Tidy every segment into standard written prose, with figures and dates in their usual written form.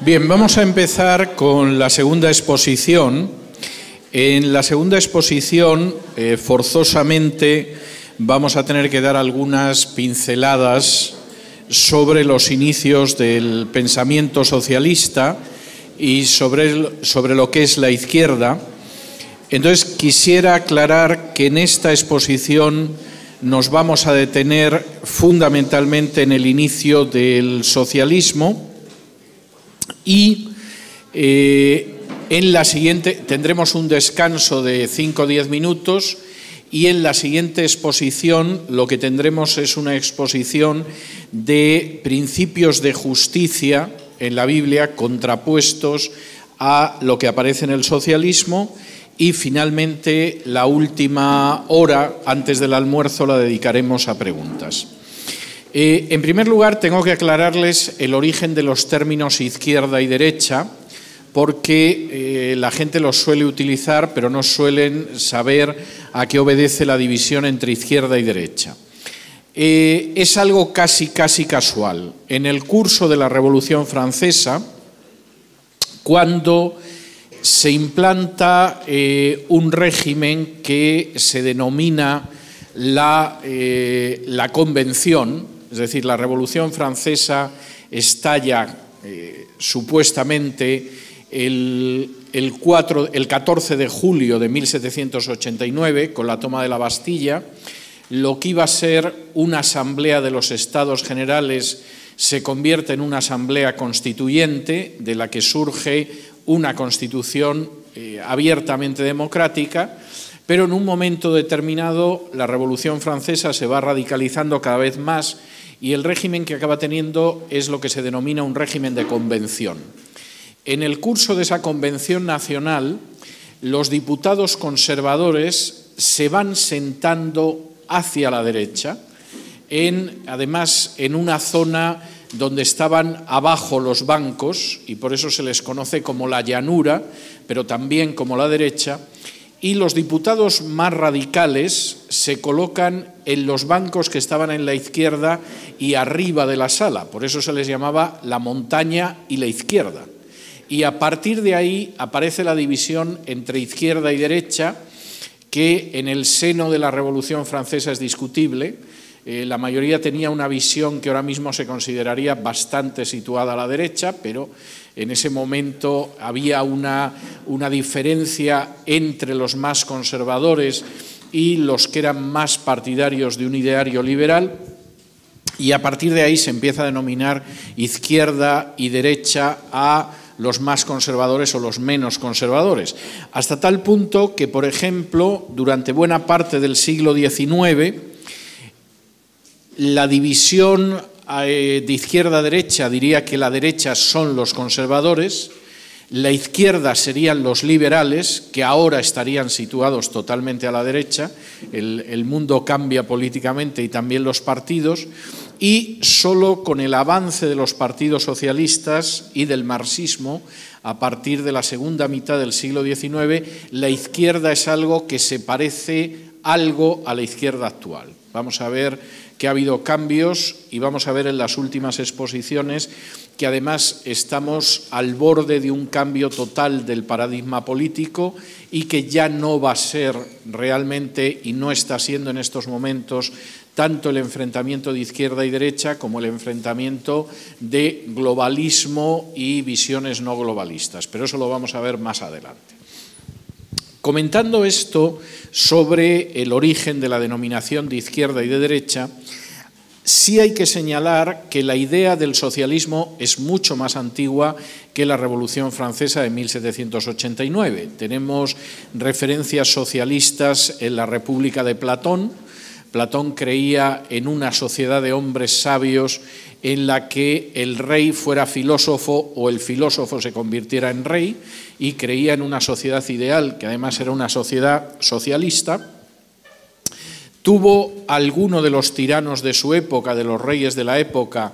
Bien, vamos a empezar con la segunda exposición. En la segunda exposición, forzosamente, vamos a tener que dar algunas pinceladas sobre los inicios del pensamiento socialista y sobre lo que es la izquierda. Entonces, quisiera aclarar que en esta exposición nos vamos a detener fundamentalmente en el inicio del socialismo y en la siguiente tendremos un descanso de 5 o 10 minutos y en la siguiente exposición lo que tendremos es una exposición de principios de justicia en la Biblia contrapuestos a lo que aparece en el socialismo. Y finalmente, la última hora, antes del almuerzo, la dedicaremos a preguntas. En primer lugar, tengo que aclararles el origen de los términos izquierda y derecha, porque la gente los suele utilizar, pero no suelen saber a qué obedece la división entre izquierda y derecha. Es algo casi casual. En el curso de la Revolución Francesa, cuando se implanta un régimen que se denomina la Convención, es decir, la Revolución Francesa estalla supuestamente el 14 de julio de 1789 con la toma de la Bastilla. Lo que iba a ser una asamblea de los Estados Generales se convierte en una asamblea constituyente de la que surge una constitución abiertamente democrática, pero en un momento determinado la Revolución Francesa se va radicalizando cada vez más y el régimen que acaba teniendo es lo que se denomina un régimen de convención. En el curso de esa convención nacional, los diputados conservadores se van sentando hacia la derecha, además en una zona donde estaban abajo los bancos, y por eso se les conoce como la llanura, pero también como la derecha, y los diputados más radicales se colocan en los bancos que estaban en la izquierda y arriba de la sala, por eso se les llamaba la montaña y la izquierda. Y a partir de ahí aparece la división entre izquierda y derecha, que en el seno de la Revolución Francesa es discutible. La mayoría tenía una visión que ahora mismo se consideraría bastante situada a la derecha, pero en ese momento había una diferencia entre los más conservadores y los que eran más partidarios de un ideario liberal, y a partir de ahí se empieza a denominar izquierda y derecha a los más conservadores o los menos conservadores, hasta tal punto que, por ejemplo, durante buena parte del siglo XIX, la división de izquierda a derecha diría que la derecha son los conservadores, la izquierda serían los liberales, que ahora estarían situados totalmente a la derecha, el mundo cambia políticamente y también los partidos, y solo con el avance de los partidos socialistas y del marxismo, a partir de la segunda mitad del siglo XIX, la izquierda es algo que se parece algo a la izquierda actual. Vamos a ver que ha habido cambios y vamos a ver en las últimas exposiciones que además estamos al borde de un cambio total del paradigma político y que ya no va a ser realmente, y no está siendo en estos momentos, tanto el enfrentamiento de izquierda y derecha como el enfrentamiento de globalismo y visiones no globalistas. Pero eso lo vamos a ver más adelante. Comentando esto sobre el origen de la denominación de izquierda y de derecha, sí hay que señalar que la idea del socialismo es mucho más antigua que la Revolución Francesa de 1789. Tenemos referencias socialistas en la República de Platón. Platón creía en una sociedad de hombres sabios en la que el rey fuera filósofo o el filósofo se convirtiera en rey, y creía en una sociedad ideal, que además era una sociedad socialista. Tuvo alguno de los tiranos de su época, de los reyes de la época,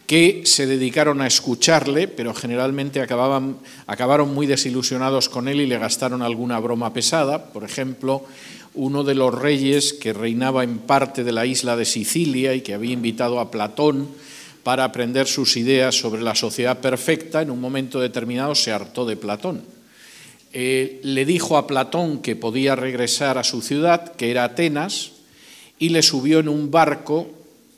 que se dedicaron a escucharle, pero generalmente acabaron muy desilusionados con él y le gastaron alguna broma pesada. Por ejemplo, uno de los reyes que reinaba en parte de la isla de Sicilia y que había invitado a Platón para aprender sus ideas sobre la sociedad perfecta. En un momento determinado se hartó de Platón. Le dijo a Platón que podía regresar a su ciudad, que era Atenas, y le subió en un barco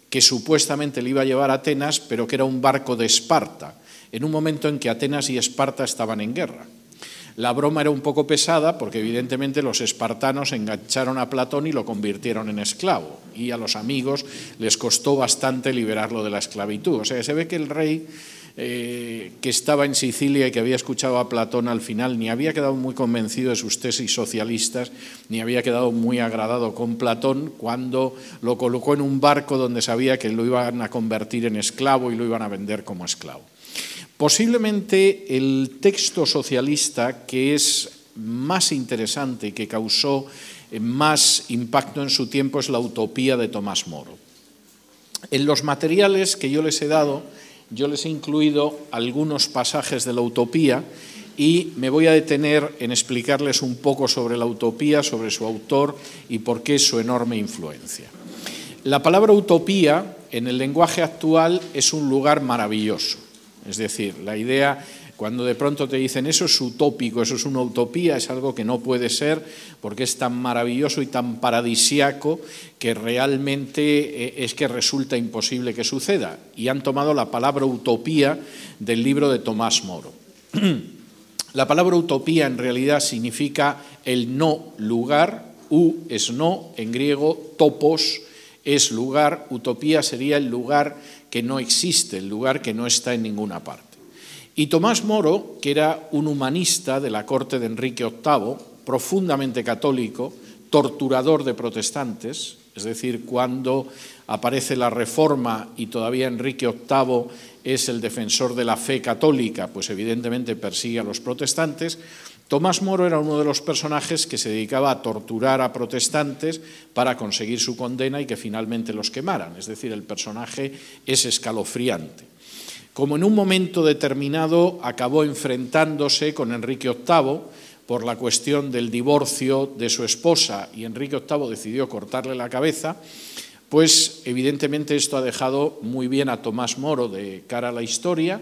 que supuestamente le iba a llevar a Atenas, pero que era un barco de Esparta, en un momento en que Atenas y Esparta estaban en guerra. La broma era un poco pesada porque evidentemente los espartanos engancharon a Platón y lo convirtieron en esclavo, y a los amigos les costó bastante liberarlo de la esclavitud. O sea, se ve que el rey que estaba en Sicilia y que había escuchado a Platón al final ni había quedado muy convencido de sus tesis socialistas, ni había quedado muy agradado con Platón cuando lo colocó en un barco donde sabía que lo iban a convertir en esclavo y lo iban a vender como esclavo. Posiblemente el texto socialista que es más interesante y que causó más impacto en su tiempo es La Utopía de Tomás Moro. En los materiales que yo les he dado, yo les he incluido algunos pasajes de la Utopía y me voy a detener en explicarles un poco sobre la Utopía, sobre su autor y por qué su enorme influencia. La palabra utopía en el lenguaje actual es un lugar maravilloso. Es decir, la idea, cuando de pronto te dicen eso es utópico, eso es una utopía, es algo que no puede ser porque es tan maravilloso y tan paradisíaco que realmente es que resulta imposible que suceda. Y han tomado la palabra utopía del libro de Tomás Moro. La palabra utopía en realidad significa el no lugar, es no, en griego topos es lugar, utopía sería el lugar que no existe, el lugar que no está en ninguna parte. Y Tomás Moro, que era un humanista de la corte de Enrique VIII, profundamente católico, torturador de protestantes, es decir, cuando aparece la Reforma y todavía Enrique VIII es el defensor de la fe católica, pues evidentemente persigue a los protestantes. Tomás Moro era uno de los personajes que se dedicaba a torturar a protestantes para conseguir su condena y que finalmente los quemaran. Es decir, el personaje es escalofriante. Como en un momento determinado acabó enfrentándose con Enrique VIII por la cuestión del divorcio de su esposa y Enrique VIII decidió cortarle la cabeza, pues evidentemente esto ha dejado muy bien a Tomás Moro de cara a la historia.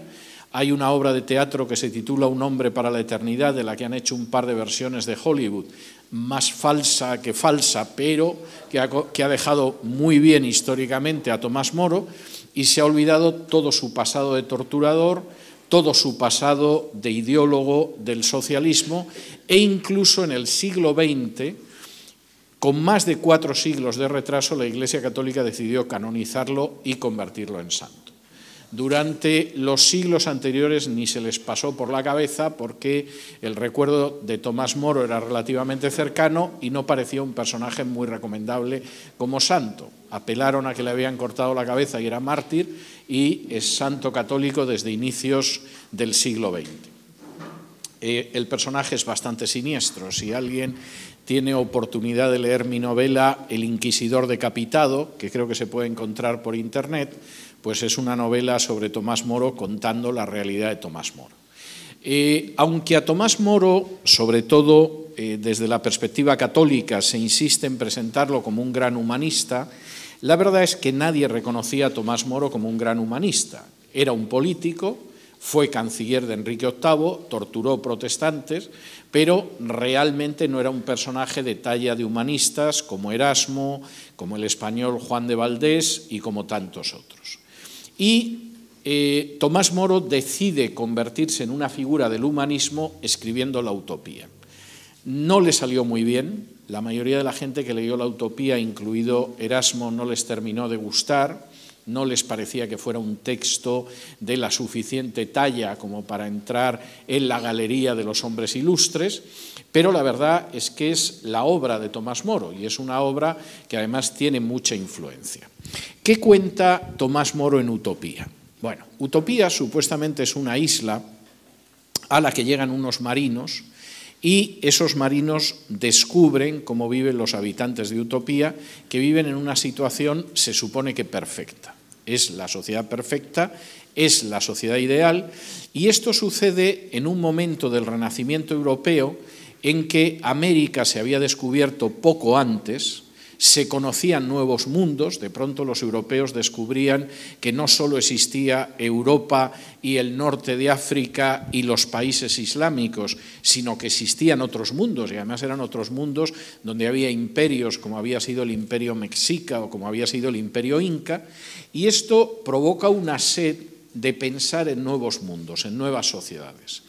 Hay una obra de teatro que se titula Un hombre para la eternidad, de la que han hecho un par de versiones de Hollywood, más falsa que falsa, pero que ha dejado muy bien históricamente a Tomás Moro y se ha olvidado todo su pasado de torturador, todo su pasado de ideólogo del socialismo e incluso en el siglo XX, con más de 4 siglos de retraso, la Iglesia Católica decidió canonizarlo y convertirlo en santo. Durante los siglos anteriores ni se les pasó por la cabeza porque el recuerdo de Tomás Moro era relativamente cercano y no parecía un personaje muy recomendable como santo. Apelaron a que le habían cortado la cabeza y era mártir y es santo católico desde inicios del siglo XX. El personaje es bastante siniestro. Si alguien tiene oportunidad de leer mi novela El inquisidor decapitado, que creo que se puede encontrar por internet, pues es una novela sobre Tomás Moro contando la realidad de Tomás Moro. Aunque a Tomás Moro, sobre todo desde la perspectiva católica, se insiste en presentarlo como un gran humanista, la verdad es que nadie reconocía a Tomás Moro como un gran humanista. Era un político, fue canciller de Enrique VIII, torturó protestantes, pero realmente no era un personaje de talla de humanistas como Erasmo, como el español Juan de Valdés y como tantos otros. Y Tomás Moro decide convertirse en una figura del humanismo escribiendo La Utopía. No le salió muy bien, la mayoría de la gente que leyó La Utopía, incluido Erasmo, no les terminó de gustar, no les parecía que fuera un texto de la suficiente talla como para entrar en la galería de los hombres ilustres, pero la verdad es que es la obra de Tomás Moro y es una obra que además tiene mucha influencia. ¿Qué cuenta Tomás Moro en Utopía? Bueno, Utopía supuestamente es una isla a la que llegan unos marinos y esos marinos descubren cómo viven los habitantes de Utopía, que viven en una situación, se supone que perfecta. Es la sociedad perfecta, es la sociedad ideal, y esto sucede en un momento del Renacimiento europeo en que América se había descubierto poco antes, se conocían nuevos mundos. De pronto los europeos descubrían que no solo existía Europa y el norte de África y los países islámicos, sino que existían otros mundos, y además eran otros mundos donde había imperios, como había sido el imperio mexica o como había sido el imperio inca, y esto provoca una sed de pensar en nuevos mundos, en nuevas sociedades.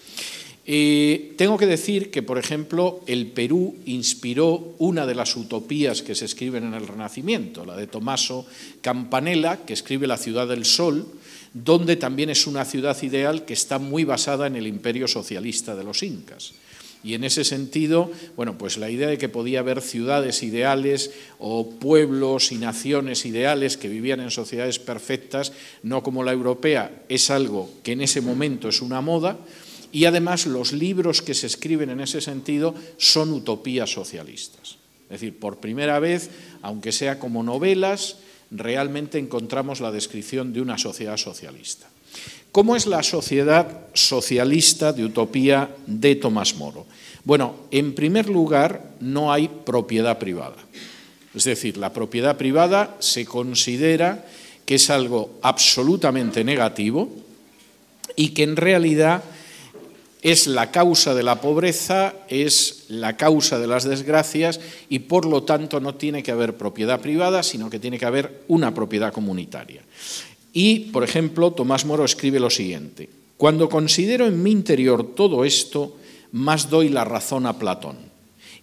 Tengo que decir que, por ejemplo, el Perú inspiró una de las utopías que se escriben en el Renacimiento, la de Tommaso Campanella, que escribe La ciudad del sol, donde también es una ciudad ideal que está muy basada en el imperio socialista de los incas. Y en ese sentido, bueno, pues la idea de que podía haber ciudades ideales o pueblos y naciones ideales que vivían en sociedades perfectas, no como la europea, es algo que en ese momento es una moda. Y además los libros que se escriben en ese sentido son utopías socialistas. Es decir, por primera vez, aunque sea como novelas, realmente encontramos la descripción de una sociedad socialista. ¿Cómo es la sociedad socialista de utopía de Tomás Moro? Bueno, en primer lugar, no hay propiedad privada. Es decir, la propiedad privada se considera que es algo absolutamente negativo y que en realidad es la causa de la pobreza, es la causa de las desgracias y por lo tanto no tiene que haber propiedad privada, sino que tiene que haber una propiedad comunitaria. Y, por ejemplo, Tomás Moro escribe lo siguiente: cuando considero en mi interior todo esto, más doy la razón a Platón,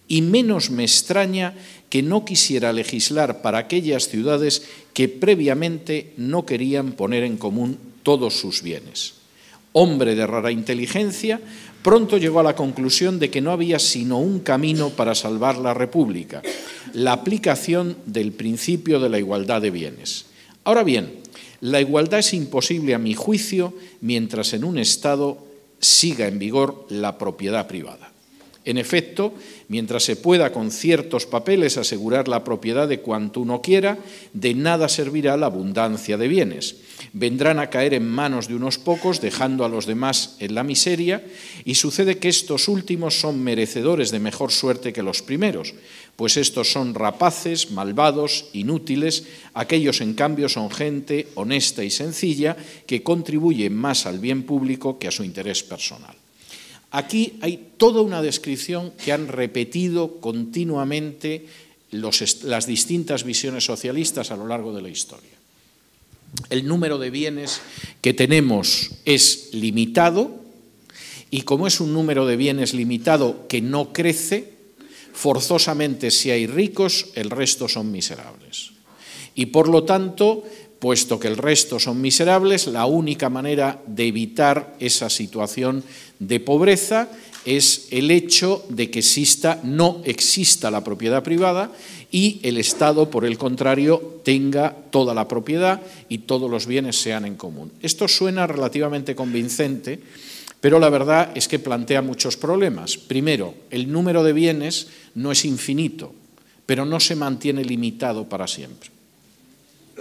y menos me extraña que no quisiera legislar para aquellas ciudades que previamente no querían poner en común todos sus bienes. Hombre de rara inteligencia, pronto llegó a la conclusión de que no había sino un camino para salvar la República: la aplicación del principio de la igualdad de bienes. Ahora bien, la igualdad es imposible a mi juicio mientras en un Estado siga en vigor la propiedad privada. En efecto, mientras se pueda con ciertos papeles asegurar la propiedad de cuanto uno quiera, de nada servirá la abundancia de bienes. Vendrán a caer en manos de unos pocos, dejando a los demás en la miseria, y sucede que estos últimos son merecedores de mejor suerte que los primeros, pues estos son rapaces, malvados, inútiles. Aquellos, en cambio, son gente honesta y sencilla que contribuye más al bien público que a su interés personal. Aquí hay toda una descripción que han repetido continuamente las distintas visiones socialistas a lo largo de la historia. El número de bienes que tenemos es limitado y como es un número de bienes limitado que no crece, forzosamente si hay ricos, el resto son miserables. Y por lo tanto, puesto que el resto son miserables, la única manera de evitar esa situación de pobreza es el hecho de que no exista la propiedad privada y el Estado, por el contrario, tenga toda la propiedad y todos los bienes sean en común. Esto suena relativamente convincente, pero la verdad es que plantea muchos problemas. Primero, el número de bienes no es infinito, pero no se mantiene limitado para siempre.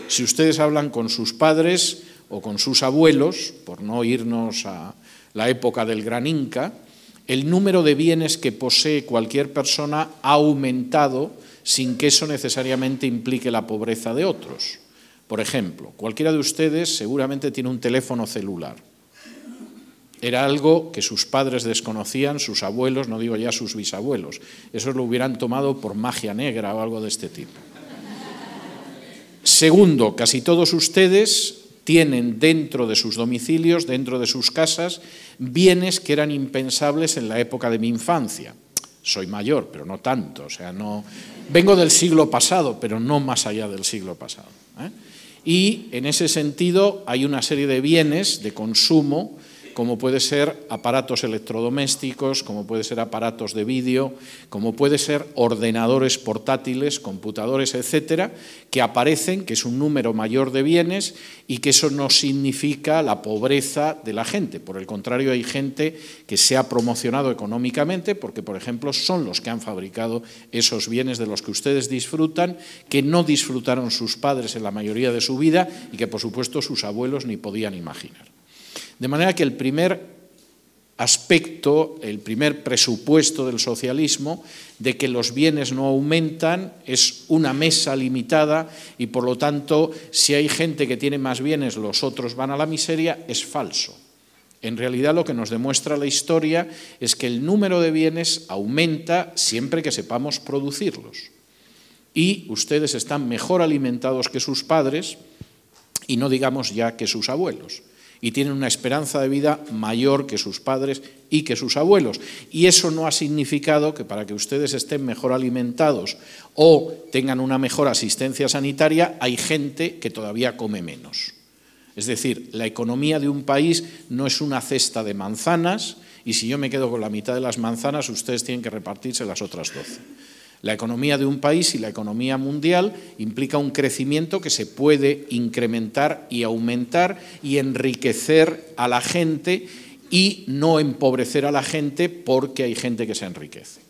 Si ustedes hablan con sus padres o con sus abuelos, por no irnos a la época del Gran Inca, el número de bienes que posee cualquier persona ha aumentado sin que eso necesariamente implique la pobreza de otros. Por ejemplo, cualquiera de ustedes seguramente tiene un teléfono celular. Era algo que sus padres desconocían, sus abuelos, no digo ya sus bisabuelos. Eso lo hubieran tomado por magia negra o algo de este tipo. Segundo, casi todos ustedes tienen dentro de sus domicilios, dentro de sus casas, bienes que eran impensables en la época de mi infancia. Soy mayor, pero no tanto, o sea, no vengo del siglo pasado, pero no más allá del siglo pasado, ¿eh? Y en ese sentido hay una serie de bienes de consumo, como puede ser aparatos electrodomésticos, como puede ser aparatos de vídeo, como puede ser ordenadores portátiles, computadores, etcétera, que aparecen, que es un número mayor de bienes y que eso no significa la pobreza de la gente. Por el contrario, hay gente que se ha promocionado económicamente porque, por ejemplo, son los que han fabricado esos bienes de los que ustedes disfrutan, que no disfrutaron sus padres en la mayoría de su vida y que, por supuesto, sus abuelos ni podían imaginar. De manera que el primer aspecto, el primer presupuesto del socialismo, de que los bienes no aumentan, es una mesa limitada y por lo tanto, si hay gente que tiene más bienes, los otros van a la miseria, es falso. En realidad lo que nos demuestra la historia es que el número de bienes aumenta siempre que sepamos producirlos. Y ustedes están mejor alimentados que sus padres y no digamos ya que sus abuelos. Y tienen una esperanza de vida mayor que sus padres y que sus abuelos. Y eso no ha significado que para que ustedes estén mejor alimentados o tengan una mejor asistencia sanitaria, hay gente que todavía come menos. Es decir, la economía de un país no es una cesta de manzanas y si yo me quedo con la mitad de las manzanas, ustedes tienen que repartirse las otras 12. La economía de un país y la economía mundial implica un crecimiento que se puede incrementar y aumentar y enriquecer a la gente y no empobrecer a la gente porque hay gente que se enriquece.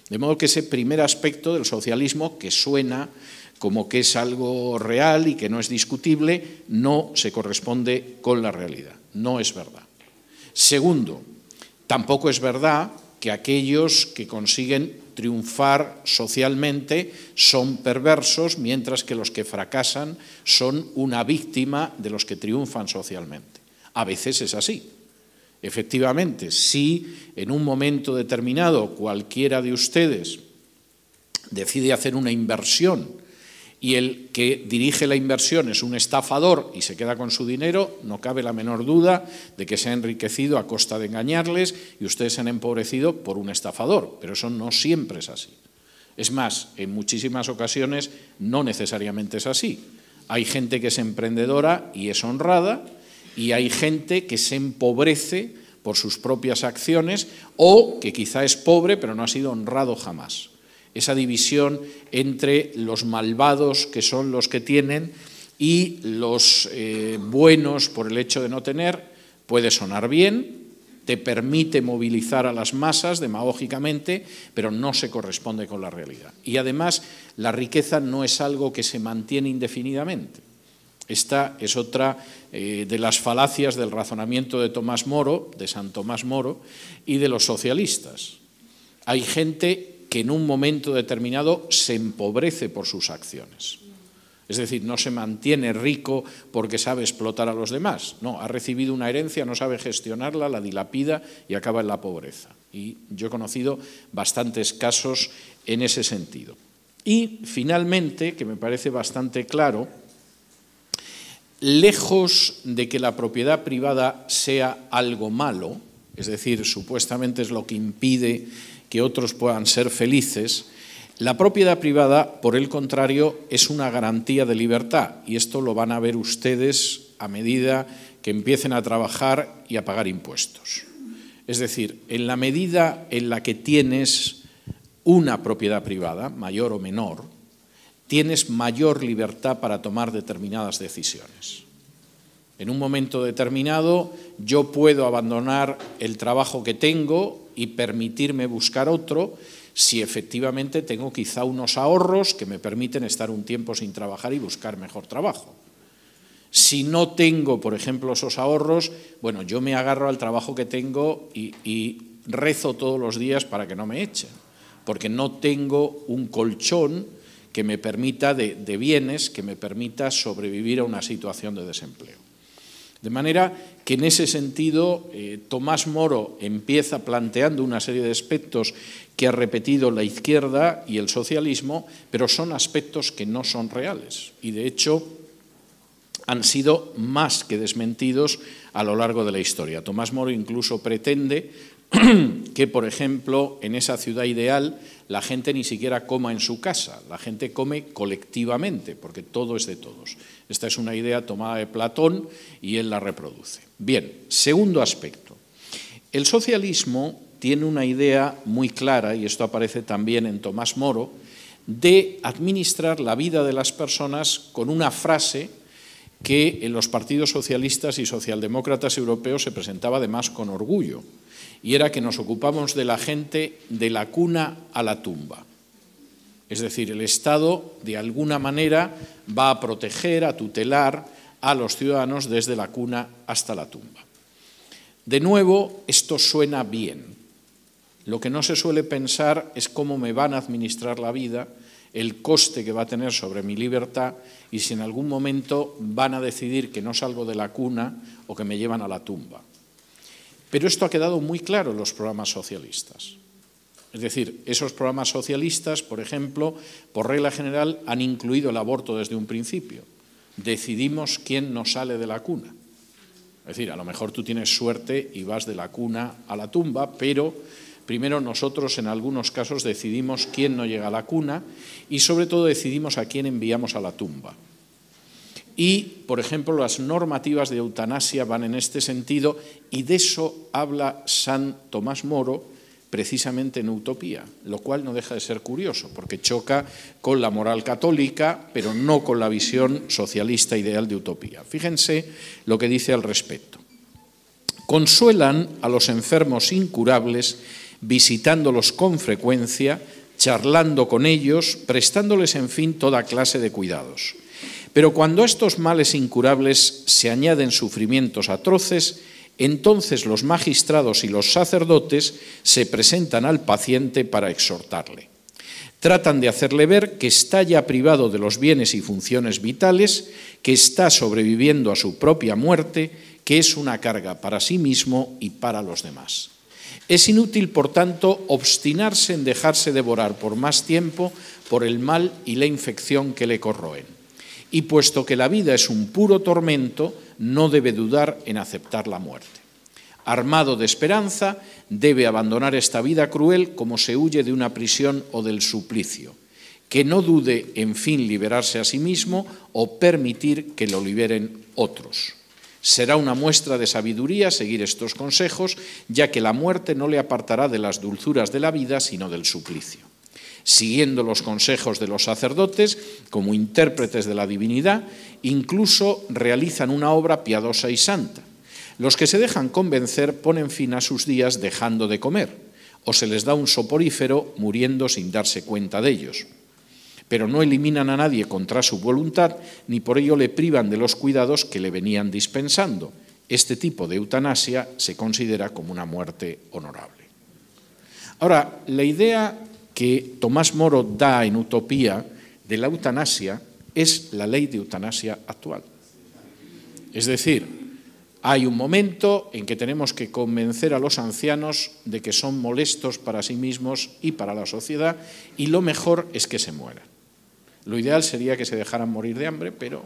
De modo que ese primer aspecto del socialismo, que suena como que es algo real y que no es discutible, no se corresponde con la realidad, no es verdad. Segundo, tampoco es verdad que aquellos que consiguen triunfar socialmente son perversos, mientras que los que fracasan son una víctima de los que triunfan socialmente. A veces es así. Efectivamente, si en un momento determinado cualquiera de ustedes decide hacer una inversión y el que dirige la inversión es un estafador y se queda con su dinero, no cabe la menor duda de que se ha enriquecido a costa de engañarles y ustedes se han empobrecido por un estafador, pero eso no siempre es así. Es más, en muchísimas ocasiones no necesariamente es así. Hay gente que es emprendedora y es honrada y hay gente que se empobrece por sus propias acciones o que quizá es pobre pero no ha sido honrado jamás. Esa división entre los malvados, que son los que tienen, y los buenos por el hecho de no tener, puede sonar bien, te permite movilizar a las masas demagógicamente, pero no se corresponde con la realidad. Y además, la riqueza no es algo que se mantiene indefinidamente. Esta es otra de las falacias del razonamiento de Tomás Moro, de San Tomás Moro, y de los socialistas. Hay gente que en un momento determinado se empobrece por sus acciones. Es decir, no se mantiene rico porque sabe explotar a los demás. No, ha recibido una herencia, no sabe gestionarla, la dilapida y acaba en la pobreza. Y yo he conocido bastantes casos en ese sentido. Y finalmente, que me parece bastante claro, lejos de que la propiedad privada sea algo malo, es decir, supuestamente es lo que impide que otros puedan ser felices, la propiedad privada, por el contrario, es una garantía de libertad y esto lo van a ver ustedes a medida que empiecen a trabajar y a pagar impuestos. Es decir, en la medida en la que tienes una propiedad privada, mayor o menor, tienes mayor libertad para tomar determinadas decisiones. En un momento determinado yo puedo abandonar el trabajo que tengo y permitirme buscar otro si efectivamente tengo quizá unos ahorros que me permiten estar un tiempo sin trabajar y buscar mejor trabajo. Si no tengo, por ejemplo, esos ahorros, bueno, yo me agarro al trabajo que tengo y rezo todos los días para que no me echen, porque no tengo un colchón que me permita de bienes, que me permita sobrevivir a una situación de desempleo. De manera que en ese sentido Tomás Moro empieza planteando una serie de aspectos que ha repetido la izquierda y el socialismo, pero son aspectos que no son reales y de hecho han sido más que desmentidos a lo largo de la historia. Tomás Moro incluso pretende que, por ejemplo, en esa ciudad ideal la gente ni siquiera coma en su casa, la gente come colectivamente, porque todo es de todos. Esta es una idea tomada de Platón y él la reproduce. Bien, segundo aspecto. El socialismo tiene una idea muy clara, y esto aparece también en Tomás Moro, de administrar la vida de las personas con una frase que en los partidos socialistas y socialdemócratas europeos se presentaba además con orgullo, y era que nos ocupamos de la gente de la cuna a la tumba. Es decir, el Estado de alguna manera va a proteger, a tutelar a los ciudadanos desde la cuna hasta la tumba. De nuevo, esto suena bien. Lo que no se suele pensar es cómo me van a administrar la vida, el coste que va a tener sobre mi libertad y si en algún momento van a decidir que no salgo de la cuna o que me llevan a la tumba. Pero esto ha quedado muy claro en los programas socialistas. Es decir, esos programas socialistas, por ejemplo, por regla general, han incluido el aborto desde un principio. Decidimos quién no sale de la cuna. Es decir, a lo mejor tú tienes suerte y vas de la cuna a la tumba, pero primero nosotros en algunos casos decidimos quién no llega a la cuna y sobre todo decidimos a quién enviamos a la tumba. Y, por ejemplo, las normativas de eutanasia van en este sentido y de eso habla San Tomás Moro precisamente en Utopía, lo cual no deja de ser curioso, porque choca con la moral católica, pero no con la visión socialista ideal de Utopía. Fíjense lo que dice al respecto. Consuelan a los enfermos incurables visitándolos con frecuencia, charlando con ellos, prestándoles, en fin, toda clase de cuidados. Pero cuando a estos males incurables se añaden sufrimientos atroces, entonces los magistrados y los sacerdotes se presentan al paciente para exhortarle. Tratan de hacerle ver que está ya privado de los bienes y funciones vitales, que está sobreviviendo a su propia muerte, que es una carga para sí mismo y para los demás. Es inútil, por tanto, obstinarse en dejarse devorar por más tiempo por el mal y la infección que le corroen. Y puesto que la vida es un puro tormento, no debe dudar en aceptar la muerte. Armado de esperanza, debe abandonar esta vida cruel como se huye de una prisión o del suplicio. Que no dude, en fin, liberarse a sí mismo o permitir que lo liberen otros. Será una muestra de sabiduría seguir estos consejos, ya que la muerte no le apartará de las dulzuras de la vida, sino del suplicio. Siguiendo los consejos de los sacerdotes, como intérpretes de la divinidad, incluso realizan una obra piadosa y santa. Los que se dejan convencer ponen fin a sus días dejando de comer, o se les da un soporífero muriendo sin darse cuenta de ellos. Pero no eliminan a nadie contra su voluntad, ni por ello le privan de los cuidados que le venían dispensando. Este tipo de eutanasia se considera como una muerte honorable. Ahora, la idea que Tomás Moro da en Utopía de la eutanasia es la ley de eutanasia actual. Es decir, hay un momento en que tenemos que convencer a los ancianos de que son molestos para sí mismos y para la sociedad, y lo mejor es que se mueran. Lo ideal sería que se dejaran morir de hambre, pero,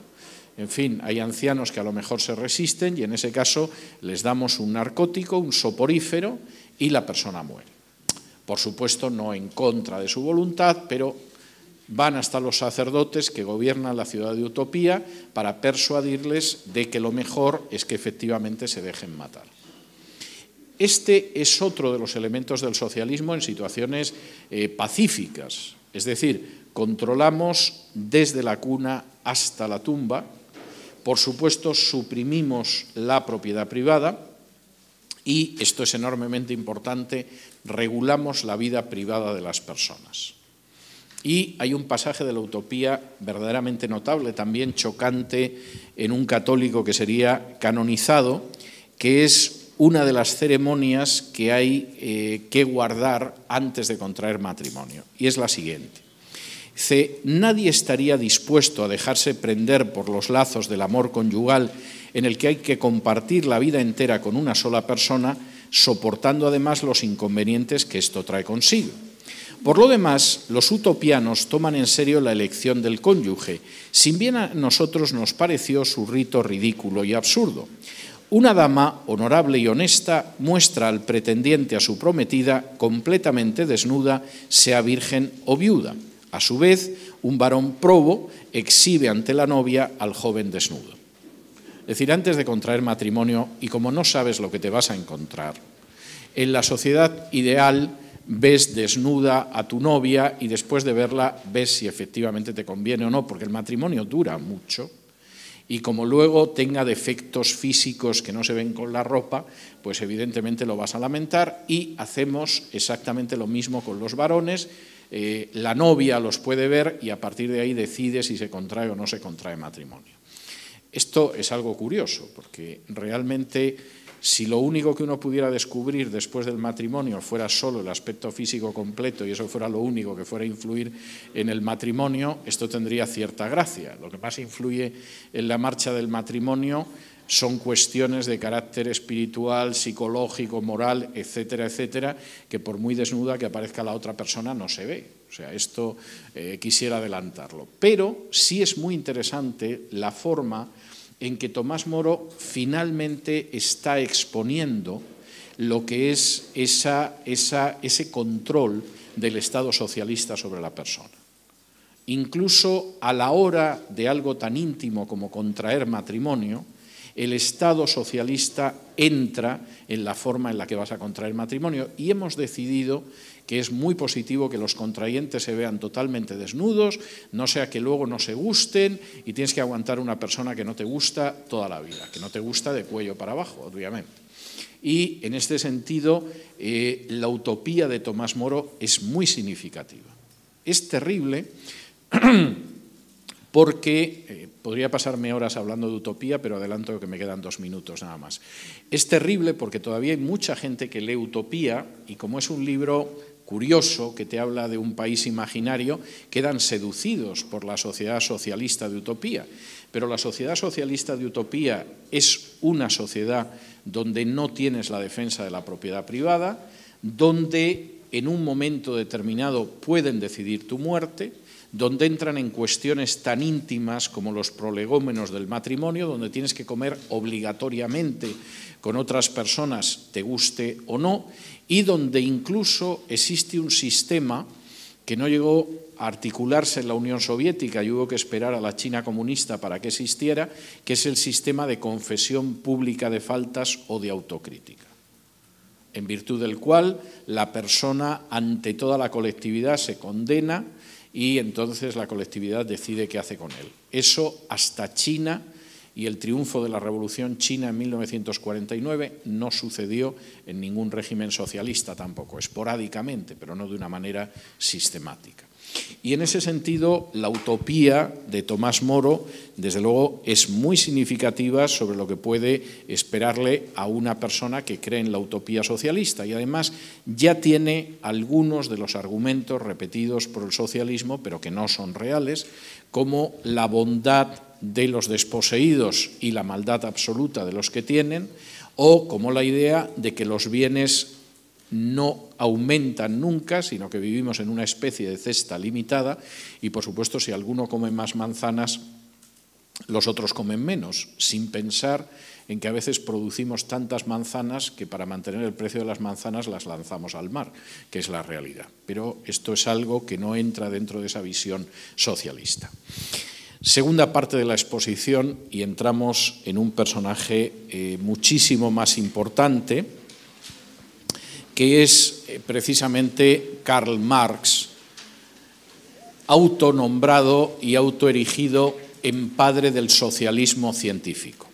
en fin, hay ancianos que a lo mejor se resisten y en ese caso les damos un narcótico, un soporífero, y la persona muere. Por supuesto, no en contra de su voluntad, pero van hasta los sacerdotes que gobiernan la ciudad de Utopía para persuadirles de que lo mejor es que efectivamente se dejen matar. Este es otro de los elementos del socialismo en situaciones pacíficas, es decir, controlamos desde la cuna hasta la tumba, por supuesto suprimimos la propiedad privada y, esto es enormemente importante, regulamos la vida privada de las personas. Y hay un pasaje de la Utopía verdaderamente notable, también chocante en un católico que sería canonizado, que es una de las ceremonias que hay que guardar antes de contraer matrimonio, y es la siguiente. Dice, nadie estaría dispuesto a dejarse prender por los lazos del amor conyugal en el que hay que compartir la vida entera con una sola persona, soportando además los inconvenientes que esto trae consigo. Por lo demás, los utopianos toman en serio la elección del cónyuge, si bien a nosotros nos pareció su rito ridículo y absurdo. Una dama honorable y honesta muestra al pretendiente a su prometida completamente desnuda, sea virgen o viuda. A su vez, un varón probo exhibe ante la novia al joven desnudo. Es decir, antes de contraer matrimonio, y como no sabes lo que te vas a encontrar, en la sociedad ideal ves desnuda a tu novia y después de verla ves si efectivamente te conviene o no, porque el matrimonio dura mucho y como luego tenga defectos físicos que no se ven con la ropa, pues evidentemente lo vas a lamentar y hacemos exactamente lo mismo con los varones. La novia los puede ver y a partir de ahí decide si se contrae o no se contrae matrimonio. Esto es algo curioso porque realmente Si lo único que uno pudiera descubrir después del matrimonio fuera solo el aspecto físico completo y eso fuera lo único que fuera a influir en el matrimonio, esto tendría cierta gracia. Lo que más influye en la marcha del matrimonio son cuestiones de carácter espiritual, psicológico, moral, etcétera, etcétera, que por muy desnuda que aparezca la otra persona no se ve. O sea, esto quisiera adelantarlo. Pero sí es muy interesante la forma en que Tomás Moro finalmente está exponiendo lo que es ese control del Estado socialista sobre la persona. Incluso a la hora de algo tan íntimo como contraer matrimonio, el Estado socialista entra en la forma en la que vas a contraer matrimonio y hemos decidido que es muy positivo que los contrayentes se vean totalmente desnudos, no sea que luego no se gusten y tienes que aguantar una persona que no te gusta toda la vida, que no te gusta de cuello para abajo, obviamente. Y en este sentido, la utopía de Tomás Moro es muy significativa. Es terrible porque podría pasarme horas hablando de utopía, pero adelanto que me quedan 2 minutos nada más. Es terrible porque todavía hay mucha gente que lee Utopía y como es un libro curioso que te habla de un país imaginario, quedan seducidos por la sociedad socialista de Utopía. Pero la sociedad socialista de Utopía es una sociedad donde no tienes la defensa de la propiedad privada, donde en un momento determinado pueden decidir tu muerte, donde entran en cuestiones tan íntimas como los prolegómenos del matrimonio, donde tienes que comer obligatoriamente con otras personas, te guste o no, y donde incluso existe un sistema que no llegó a articularse en la Unión Soviética y hubo que esperar a la China comunista para que existiera, que es el sistema de confesión pública de faltas o de autocrítica, en virtud del cual la persona ante toda la colectividad se condena y entonces la colectividad decide qué hace con él. Eso hasta China y el triunfo de la Revolución China en 1949 no sucedió en ningún régimen socialista tampoco, esporádicamente, pero no de una manera sistemática. Y en ese sentido, la utopía de Tomás Moro, desde luego, es muy significativa sobre lo que puede esperarle a una persona que cree en la utopía socialista y además ya tiene algunos de los argumentos repetidos por el socialismo, pero que no son reales, como la bondad de los desposeídos y la maldad absoluta de los que tienen, o como la idea de que los bienes no aumentan nunca, sino que vivimos en una especie de cesta limitada y, por supuesto, si alguno come más manzanas, los otros comen menos, sin pensar en que a veces producimos tantas manzanas que para mantener el precio de las manzanas las lanzamos al mar, que es la realidad. Pero esto es algo que no entra dentro de esa visión socialista. Segunda parte de la exposición y entramos en un personaje muchísimo más importante, que es precisamente Karl Marx, autonombrado y autoerigido en padre del socialismo científico.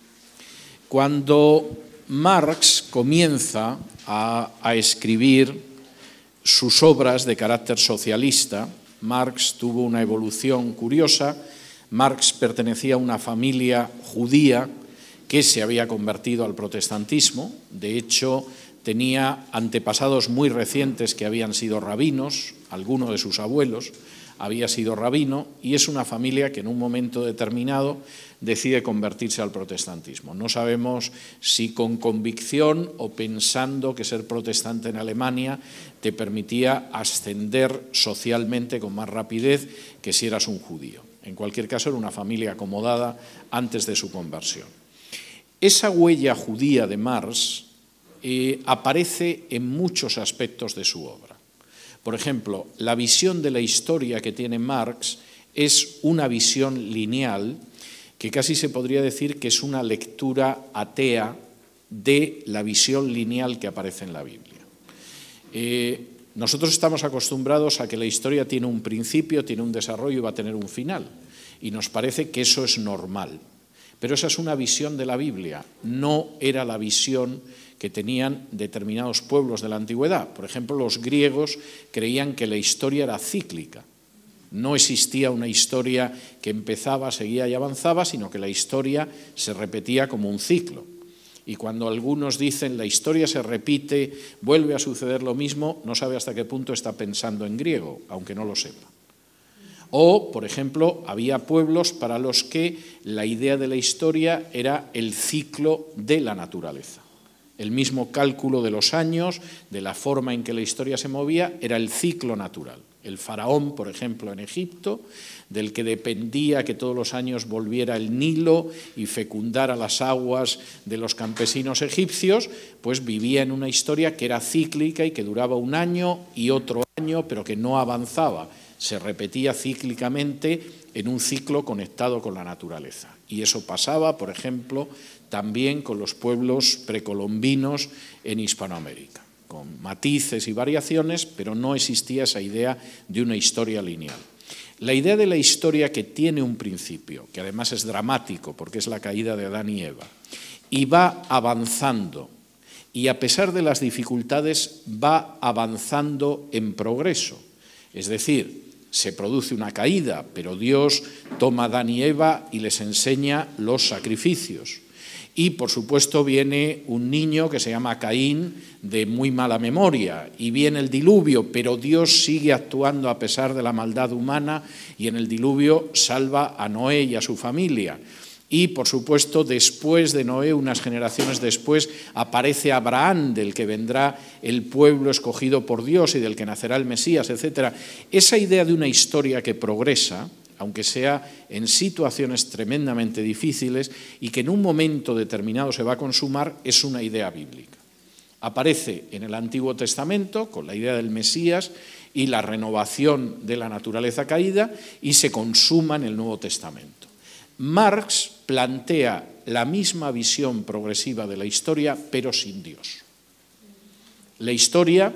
Cuando Marx comienza a escribir sus obras de carácter socialista, Marx tuvo una evolución curiosa. Marx pertenecía a una familia judía que se había convertido al protestantismo. De hecho, tenía antepasados muy recientes que habían sido rabinos, alguno de sus abuelos había sido rabino, y es una familia que en un momento determinado decide convertirse al protestantismo. No sabemos si con convicción o pensando que ser protestante en Alemania te permitía ascender socialmente con más rapidez que si eras un judío. En cualquier caso, era una familia acomodada antes de su conversión. Esa huella judía de Marx aparece en muchos aspectos de su obra. Por ejemplo, la visión de la historia que tiene Marx es una visión lineal que casi se podría decir que es una lectura atea de la visión lineal que aparece en la Biblia. Nosotros estamos acostumbrados a que la historia tiene un principio, tiene un desarrollo y va a tener un final, y nos parece que eso es normal. Pero esa es una visión de la Biblia, no era la visión que tenían determinados pueblos de la antigüedad. Por ejemplo, los griegos creían que la historia era cíclica. No existía una historia que empezaba, seguía y avanzaba, sino que la historia se repetía como un ciclo. y cuando algunos dicen la historia se repite, vuelve a suceder lo mismo, no sabe hasta qué punto está pensando en griego, aunque no lo sepa. O, por ejemplo, había pueblos para los que la idea de la historia era el ciclo de la naturaleza. El mismo cálculo de los años, de la forma en que la historia se movía, era el ciclo natural. El faraón, por ejemplo, en Egipto, del que dependía que todos los años volviera el Nilo y fecundara las aguas de los campesinos egipcios, pues vivía en una historia que era cíclica y que duraba un año y otro año, pero que no avanzaba. Se repetía cíclicamente en un ciclo conectado con la naturaleza. Y eso pasaba, por ejemplo, también con los pueblos precolombinos en Hispanoamérica, con matices y variaciones, pero no existía esa idea de una historia lineal. La idea de la historia que tiene un principio, que además es dramático porque es la caída de Adán y Eva, y va avanzando, y a pesar de las dificultades va avanzando en progreso. Es decir, se produce una caída, pero Dios toma a Adán y Eva y les enseña los sacrificios. Y, por supuesto, viene un niño que se llama Caín, de muy mala memoria, y viene el diluvio, pero Dios sigue actuando a pesar de la maldad humana, y en el diluvio salva a Noé y a su familia. Y, por supuesto, después de Noé, unas generaciones después, aparece Abraham, del que vendrá el pueblo escogido por Dios y del que nacerá el Mesías, etc. Esa idea de una historia que progresa, aunque sea en situaciones tremendamente difíciles y que en un momento determinado se va a consumar, es una idea bíblica. Aparece en el Antiguo Testamento con la idea del Mesías y la renovación de la naturaleza caída y se consuma en el Nuevo Testamento. Marx plantea la misma visión progresiva de la historia, pero sin Dios. La historia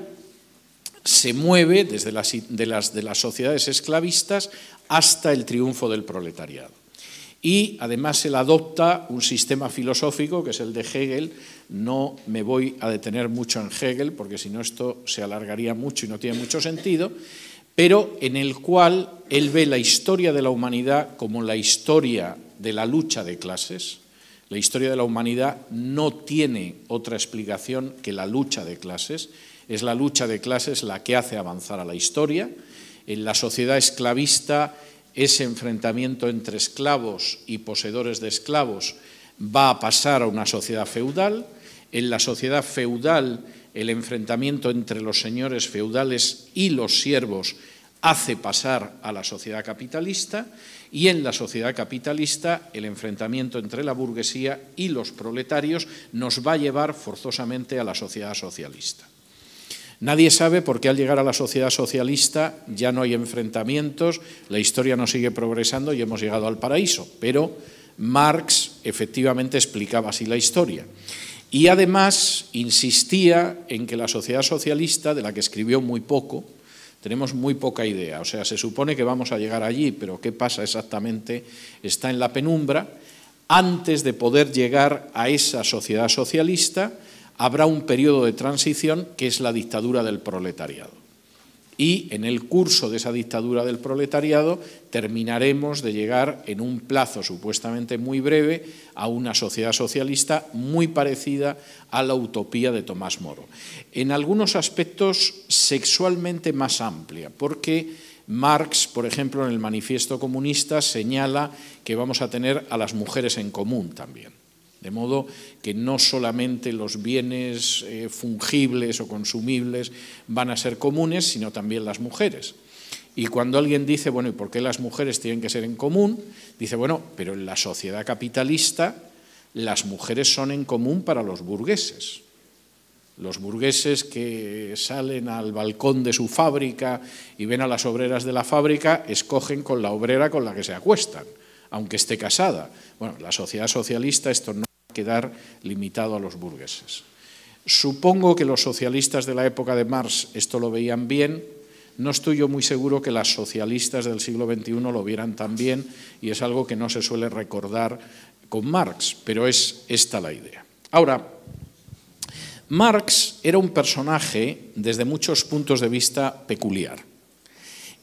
se mueve desde las sociedades esclavistas hasta el triunfo del proletariado. Y además él adopta un sistema filosófico que es el de Hegel. No me voy a detener mucho en Hegel porque si no esto se alargaría mucho y no tiene mucho sentido, pero en el cual él ve la historia de la humanidad como la historia de la lucha de clases. La historia de la humanidad no tiene otra explicación que la lucha de clases. Es la lucha de clases la que hace avanzar a la historia. En la sociedad esclavista, ese enfrentamiento entre esclavos y poseedores de esclavos va a pasar a una sociedad feudal. En la sociedad feudal, el enfrentamiento entre los señores feudales y los siervos hace pasar a la sociedad capitalista, y en la sociedad capitalista el enfrentamiento entre la burguesía y los proletarios nos va a llevar forzosamente a la sociedad socialista. Nadie sabe por qué al llegar a la sociedad socialista ya no hay enfrentamientos, la historia no sigue progresando y hemos llegado al paraíso, pero Marx efectivamente explicaba así la historia. Y además insistía en que la sociedad socialista, de la que escribió muy poco, tenemos muy poca idea, o sea, se supone que vamos a llegar allí, pero qué pasa exactamente está en la penumbra. Antes de poder llegar a esa sociedad socialista, habrá un periodo de transición que es la dictadura del proletariado. Y en el curso de esa dictadura del proletariado terminaremos de llegar en un plazo supuestamente muy breve a una sociedad socialista muy parecida a la utopía de Tomás Moro. En algunos aspectos sexualmente más amplia, porque Marx, por ejemplo, en el Manifiesto Comunista señala que vamos a tener a las mujeres en común también. De modo que no solamente los bienes fungibles o consumibles van a ser comunes, sino también las mujeres. Y cuando alguien dice, bueno, ¿y por qué las mujeres tienen que ser en común? Dice, bueno, pero en la sociedad capitalista las mujeres son en común para los burgueses. Los burgueses que salen al balcón de su fábrica y ven a las obreras de la fábrica, escogen con la obrera con la que se acuestan, aunque esté casada. Bueno, la sociedad socialista esto no quedar limitado a los burgueses. Supongo que los socialistas de la época de Marx esto lo veían bien. No estoy yo muy seguro que las socialistas del siglo XXI lo vieran tan bien, y es algo que no se suele recordar con Marx, pero es esta la idea. Ahora, Marx era un personaje desde muchos puntos de vista peculiar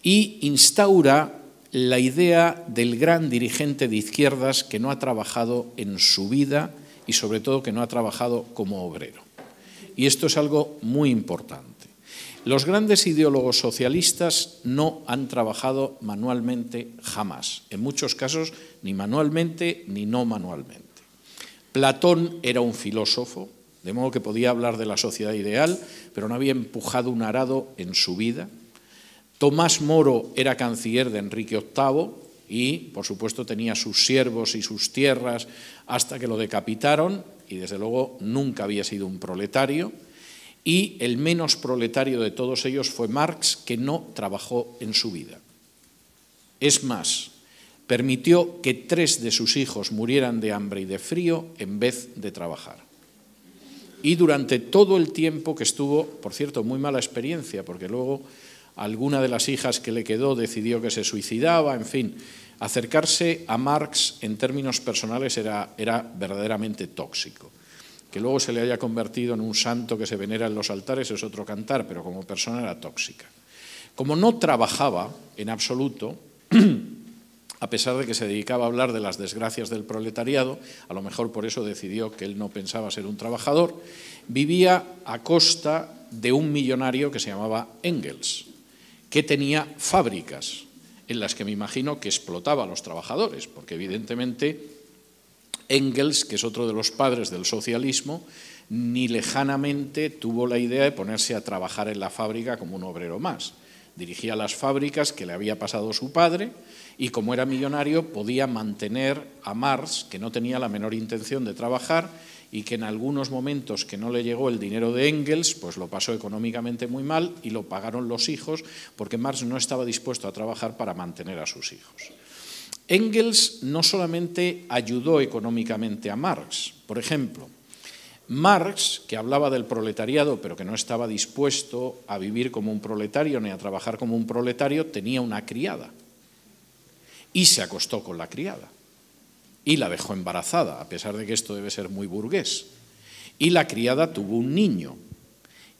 y instaura la idea del gran dirigente de izquierdas que no ha trabajado en su vida y sobre todo que no ha trabajado como obrero. Y esto es algo muy importante. Los grandes ideólogos socialistas no han trabajado manualmente jamás, en muchos casos ni manualmente ni no manualmente. Platón era un filósofo, de modo que podía hablar de la sociedad ideal, pero no había empujado un arado en su vida. Tomás Moro era canciller de Enrique VIII y, por supuesto, tenía sus siervos y sus tierras hasta que lo decapitaron y, desde luego, nunca había sido un proletario. Y el menos proletario de todos ellos fue Marx, que no trabajó en su vida. Es más, permitió que 3 de sus hijos murieran de hambre y de frío en vez de trabajar. Y durante todo el tiempo que estuvo, por cierto, muy mala experiencia, porque luego alguna de las hijas que le quedó decidió que se suicidaba, en fin, acercarse a Marx en términos personales era verdaderamente tóxico. Que luego se le haya convertido en un santo que se venera en los altares es otro cantar, pero como persona era tóxica. Como no trabajaba en absoluto, a pesar de que se dedicaba a hablar de las desgracias del proletariado, a lo mejor por eso decidió que él no pensaba ser un trabajador, vivía a costa de un millonario que se llamaba Engels, que tenía fábricas en las que me imagino que explotaba a los trabajadores, porque evidentemente Engels, que es otro de los padres del socialismo, ni lejanamente tuvo la idea de ponerse a trabajar en la fábrica como un obrero más. Dirigía las fábricas que le había pasado su padre y, como era millonario, podía mantener a Marx, que no tenía la menor intención de trabajar y que en algunos momentos que no le llegó el dinero de Engels, pues lo pasó económicamente muy mal y lo pagaron los hijos porque Marx no estaba dispuesto a trabajar para mantener a sus hijos. Engels no solamente ayudó económicamente a Marx, por ejemplo, Marx, que hablaba del proletariado pero que no estaba dispuesto a vivir como un proletario ni a trabajar como un proletario, tenía una criada y se acostó con la criada y la dejó embarazada, a pesar de que esto debe ser muy burgués. Y la criada tuvo un niño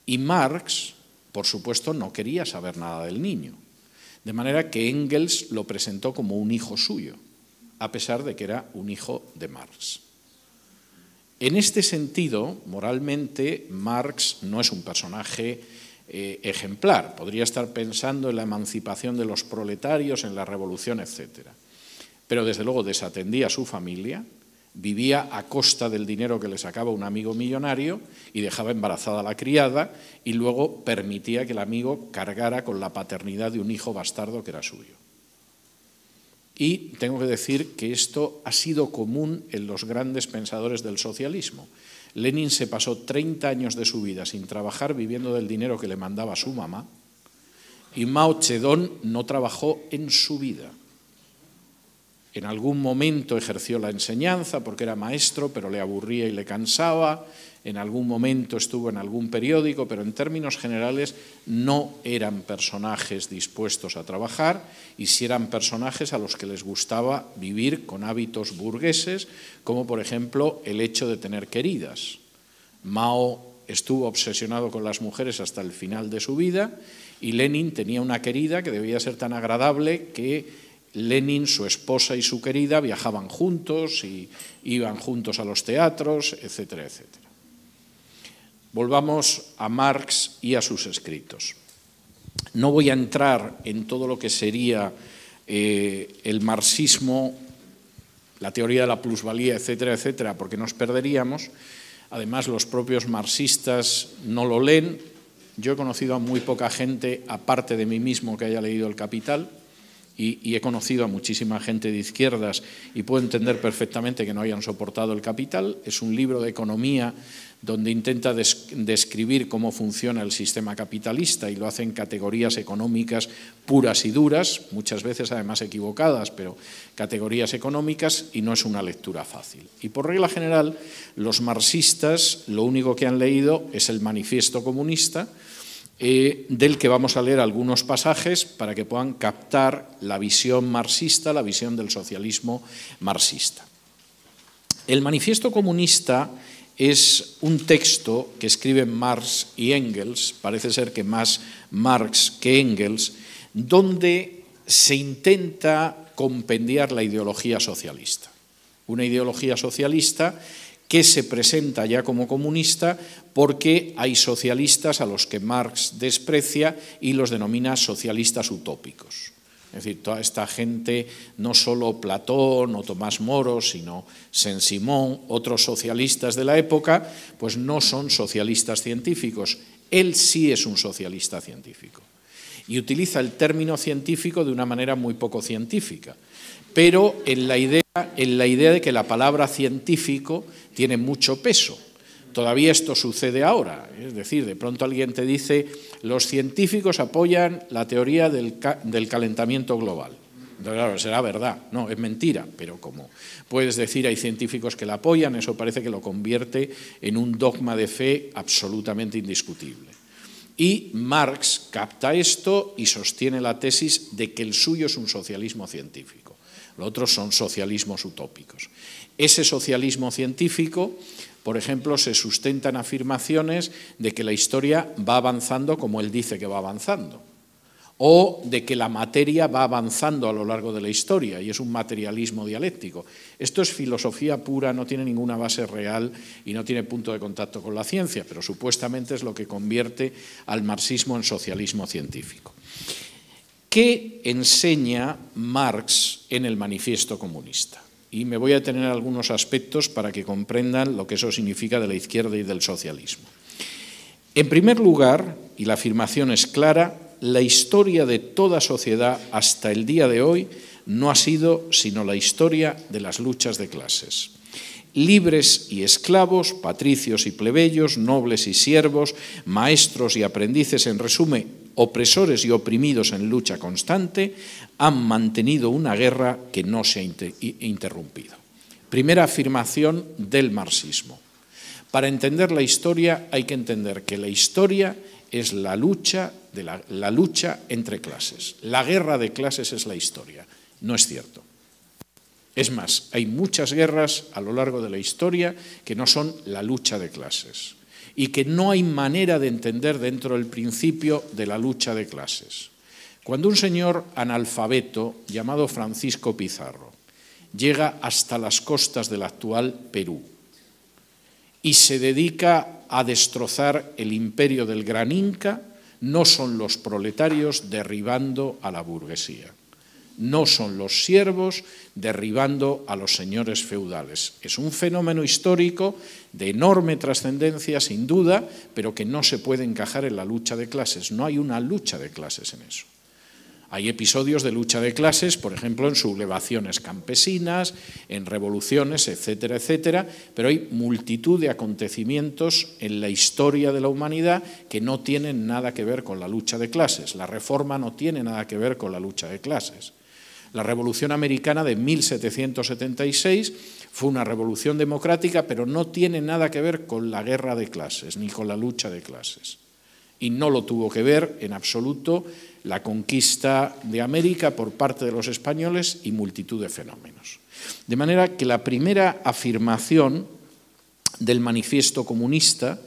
y Marx, por supuesto, no quería saber nada del niño. De manera que Engels lo presentó como un hijo suyo, a pesar de que era un hijo de Marx. En este sentido, moralmente, Marx no es un personaje ejemplar. Podría estar pensando en la emancipación de los proletarios, en la revolución, etc. Pero desde luego desatendía a su familia, vivía a costa del dinero que le sacaba un amigo millonario y dejaba embarazada a la criada y luego permitía que el amigo cargara con la paternidad de un hijo bastardo que era suyo. Y tengo que decir que esto ha sido común en los grandes pensadores del socialismo. Lenin se pasó 30 años de su vida sin trabajar, viviendo del dinero que le mandaba su mamá, y Mao Zedong no trabajó en su vida. En algún momento ejerció la enseñanza porque era maestro, pero le aburría y le cansaba. En algún momento estuvo en algún periódico, pero en términos generales no eran personajes dispuestos a trabajar y sí eran personajes a los que les gustaba vivir con hábitos burgueses, como por ejemplo el hecho de tener queridas. Mao estuvo obsesionado con las mujeres hasta el final de su vida y Lenin tenía una querida que debía ser tan agradable que Lenin, su esposa y su querida viajaban juntos y iban juntos a los teatros, etcétera, etcétera. Volvamos a Marx y a sus escritos. No voy a entrar en todo lo que sería el marxismo, la teoría de la plusvalía, etcétera, etcétera, porque nos perderíamos. Además, los propios marxistas no lo leen. Yo he conocido a muy poca gente, aparte de mí mismo, que haya leído El Capital. Y he conocido a muchísima gente de izquierdas y puedo entender perfectamente que no hayan soportado El Capital. Es un libro de economía donde intenta describir cómo funciona el sistema capitalista y lo hace en categorías económicas puras y duras, muchas veces además equivocadas, pero categorías económicas, y no es una lectura fácil. Y por regla general, los marxistas lo único que han leído es el Manifiesto Comunista, del que vamos a leer algunos pasajes para que puedan captar la visión marxista, la visión del socialismo marxista. El Manifiesto Comunista es un texto que escriben Marx y Engels, parece ser que más Marx que Engels, donde se intenta compendiar la ideología socialista. Una ideología socialista que se presenta ya como comunista porque hay socialistas a los que Marx desprecia y los denomina socialistas utópicos. Es decir, toda esta gente, no solo Platón o Tomás Moro, sino Saint-Simon, otros socialistas de la época, pues no son socialistas científicos. Él sí es un socialista científico y utiliza el término científico de una manera muy poco científica, pero en la idea de que la palabra científico tiene mucho peso. Todavía esto sucede ahora, es decir, de pronto alguien te dice los científicos apoyan la teoría del calentamiento global. Entonces, claro, será verdad, no, es mentira, pero como puedes decir hay científicos que la apoyan, eso parece que lo convierte en un dogma de fe absolutamente indiscutible. Y Marx capta esto y sostiene la tesis de que el suyo es un socialismo científico. Los otros son socialismos utópicos. Ese socialismo científico, por ejemplo, se sustenta en afirmaciones de que la historia va avanzando como él dice que va avanzando, o de que la materia va avanzando a lo largo de la historia y es un materialismo dialéctico. Esto es filosofía pura, no tiene ninguna base real y no tiene punto de contacto con la ciencia, pero supuestamente es lo que convierte al marxismo en socialismo científico. ¿Qué enseña Marx en el Manifiesto Comunista? Y me voy a detener en algunos aspectos para que comprendan lo que eso significa de la izquierda y del socialismo. En primer lugar, y la afirmación es clara, la historia de toda sociedad hasta el día de hoy no ha sido sino la historia de las luchas de clases. Libres y esclavos, patricios y plebeyos, nobles y siervos, maestros y aprendices, en resumen, opresores y oprimidos en lucha constante, han mantenido una guerra que no se ha interrumpido. Primera afirmación del marxismo. Para entender la historia hay que entender que la historia es la lucha entre clases. La guerra de clases es la historia. No es cierto. Es más, hay muchas guerras a lo largo de la historia que no son la lucha de clases y que no hay manera de entender dentro del principio de la lucha de clases. Cuando un señor analfabeto llamado Francisco Pizarro llega hasta las costas del actual Perú y se dedica a destrozar el imperio del Gran Inca, no son los proletarios derribando a la burguesía. No son los siervos derribando a los señores feudales. Es un fenómeno histórico de enorme trascendencia, sin duda, pero que no se puede encajar en la lucha de clases. No hay una lucha de clases en eso. Hay episodios de lucha de clases, por ejemplo, en sublevaciones campesinas, en revoluciones, etcétera, etcétera, pero hay multitud de acontecimientos en la historia de la humanidad que no tienen nada que ver con la lucha de clases. La Reforma no tiene nada que ver con la lucha de clases. La Revolución Americana de 1776 fue una revolución democrática, pero no tiene nada que ver con la guerra de clases, ni con la lucha de clases. Y no lo tuvo que ver en absoluto la conquista de América por parte de los españoles y multitud de fenómenos. De manera que la primera afirmación del Manifiesto Comunista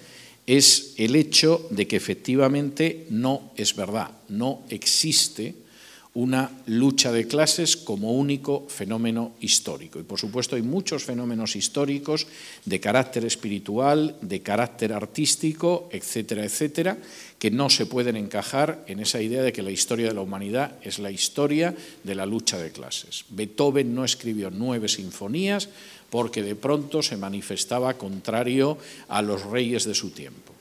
es el hecho de que efectivamente no es verdad, no existe una lucha de clases como único fenómeno histórico. Y por supuesto hay muchos fenómenos históricos de carácter espiritual, de carácter artístico, etcétera, etcétera, que no se pueden encajar en esa idea de que la historia de la humanidad es la historia de la lucha de clases. Beethoven no escribió 9 sinfonías porque de pronto se manifestaba contrario a los reyes de su tiempo.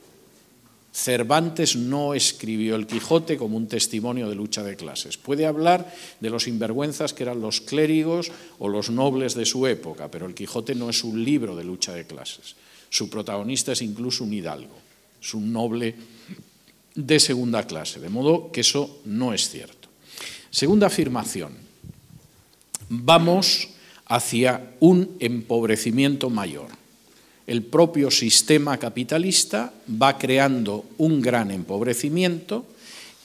Cervantes no escribió el Quijote como un testimonio de lucha de clases. Puede hablar de los sinvergüenzas que eran los clérigos o los nobles de su época, pero el Quijote no es un libro de lucha de clases. Su protagonista es incluso un hidalgo, es un noble de segunda clase, de modo que eso no es cierto. Segunda afirmación, vamos hacia un empobrecimiento mayor. El propio sistema capitalista va creando un gran empobrecimiento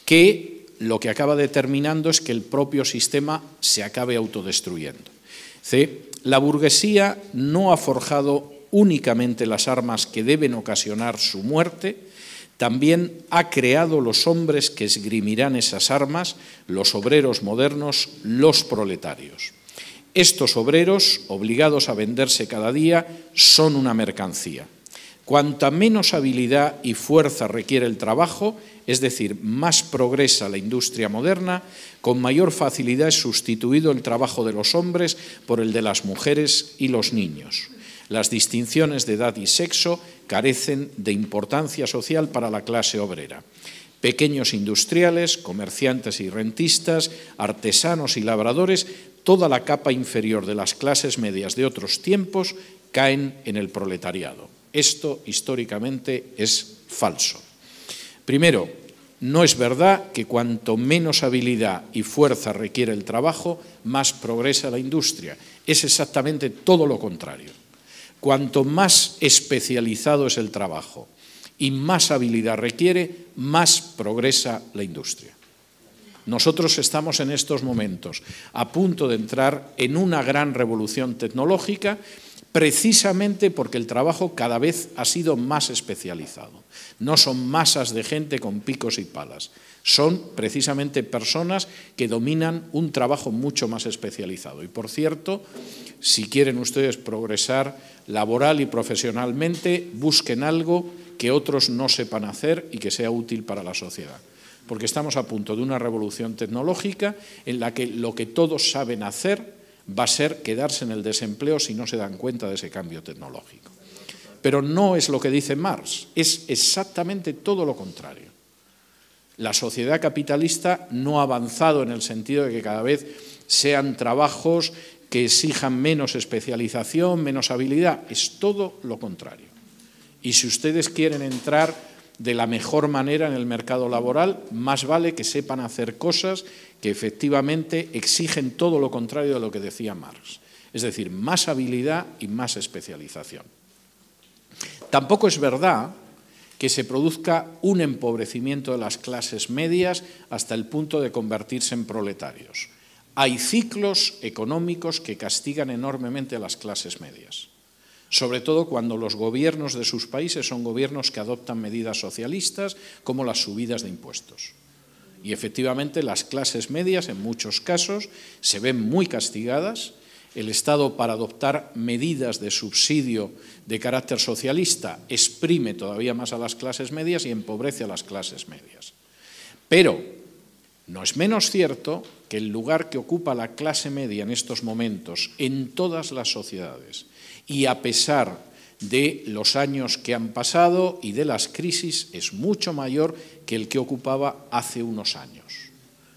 que lo que acaba determinando es que el propio sistema se acabe autodestruyendo. La burguesía no ha forjado únicamente las armas que deben ocasionar su muerte, también ha creado los hombres que esgrimirán esas armas, los obreros modernos, los proletarios. Estos obreros, obligados a venderse cada día, son una mercancía. Cuanta menos habilidad y fuerza requiere el trabajo, es decir, más progresa la industria moderna, con mayor facilidad es sustituido el trabajo de los hombres por el de las mujeres y los niños. Las distinciones de edad y sexo carecen de importancia social para la clase obrera. Pequeños industriales, comerciantes y rentistas, artesanos y labradores, toda la capa inferior de las clases medias de otros tiempos caen en el proletariado. Esto históricamente es falso. Primero, no es verdad que cuanto menos habilidad y fuerza requiere el trabajo, más progresa la industria. Es exactamente todo lo contrario. Cuanto más especializado es el trabajo y más habilidad requiere, más progresa la industria. Nosotros estamos en estos momentos a punto de entrar en una gran revolución tecnológica, precisamente porque el trabajo cada vez ha sido más especializado. No son masas de gente con picos y palas, son precisamente personas que dominan un trabajo mucho más especializado. Y por cierto, si quieren ustedes progresar laboral y profesionalmente, busquen algo que otros no sepan hacer y que sea útil para la sociedad. Porque estamos a punto de una revolución tecnológica en la que lo que todos saben hacer va a ser quedarse en el desempleo si no se dan cuenta de ese cambio tecnológico. Pero no es lo que dice Marx, es exactamente todo lo contrario. La sociedad capitalista no ha avanzado en el sentido de que cada vez sean trabajos que exijan menos especialización, menos habilidad, es todo lo contrario. Y si ustedes quieren entrar de la mejor manera en el mercado laboral, más vale que sepan hacer cosas que efectivamente exigen todo lo contrario de lo que decía Marx. Es decir, más habilidad y más especialización. Tampoco es verdad que se produzca un empobrecimiento de las clases medias hasta el punto de convertirse en proletarios. Hay ciclos económicos que castigan enormemente a las clases medias, sobre todo cuando los gobiernos de sus países son gobiernos que adoptan medidas socialistas como las subidas de impuestos. Y efectivamente las clases medias en muchos casos se ven muy castigadas. El Estado, para adoptar medidas de subsidio de carácter socialista, exprime todavía más a las clases medias y empobrece a las clases medias. Pero no es menos cierto que el lugar que ocupa la clase media en estos momentos en todas las sociedades, y a pesar de los años que han pasado y de las crisis, es mucho mayor que el que ocupaba hace unos años.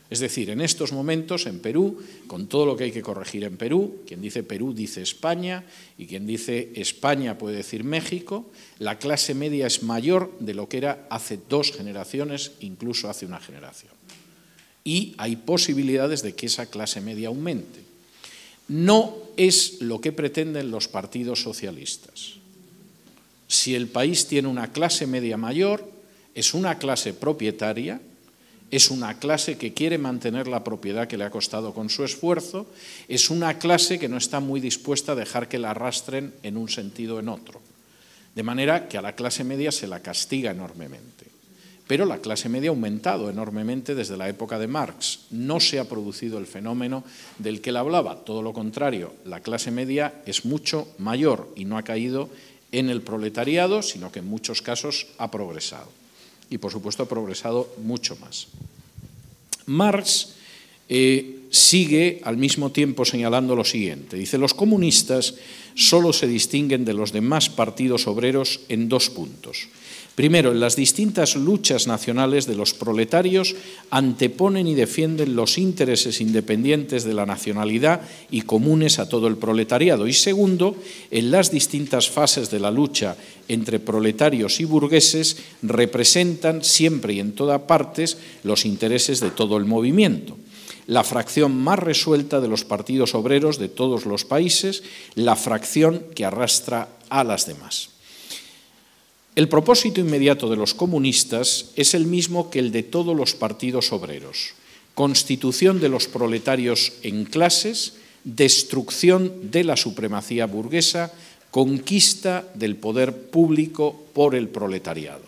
Es decir, en estos momentos en Perú, con todo lo que hay que corregir en Perú, quien dice Perú dice España, y quien dice España puede decir México, la clase media es mayor de lo que era hace 2 generaciones, incluso hace una generación. Y hay posibilidades de que esa clase media aumente. No es lo que pretenden los partidos socialistas. Si el país tiene una clase media mayor, es una clase propietaria, es una clase que quiere mantener la propiedad que le ha costado con su esfuerzo, es una clase que no está muy dispuesta a dejar que la arrastren en un sentido o en otro. De manera que a la clase media se la castiga enormemente. Pero la clase media ha aumentado enormemente desde la época de Marx. No se ha producido el fenómeno del que él hablaba. Todo lo contrario, la clase media es mucho mayor y no ha caído en el proletariado, sino que en muchos casos ha progresado. Y, por supuesto, ha progresado mucho más. Marx sigue al mismo tiempo señalando lo siguiente. Dice, los comunistas solo se distinguen de los demás partidos obreros en 2 puntos. Primero, en las distintas luchas nacionales de los proletarios anteponen y defienden los intereses independientes de la nacionalidad y comunes a todo el proletariado. Y segundo, en las distintas fases de la lucha entre proletarios y burgueses representan siempre y en todas partes los intereses de todo el movimiento. La fracción más resuelta de los partidos obreros de todos los países, la fracción que arrastra a las demás. El propósito inmediato de los comunistas es el mismo que el de todos los partidos obreros: constitución de los proletarios en clases, destrucción de la supremacía burguesa, conquista del poder público por el proletariado.